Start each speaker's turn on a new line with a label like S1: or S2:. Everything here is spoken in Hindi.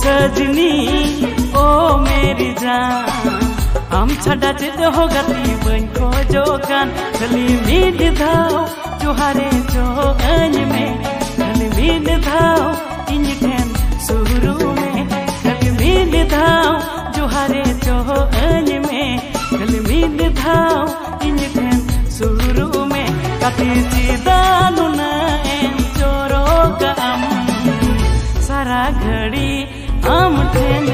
S1: सजनी ओ मेरी जान आम छाड़ा चेद हो गति बन खोजो कान खाली मीद धाव जोहारे जो अन में खाली मीद धाव इन ठेन सुरू में खाली मीद धाव जोहारे जो अन में खाली मीद धाव इन ठेन सुरू में कति चिदानु ना एम चोरो का आम सारा घड़ी आम ठेन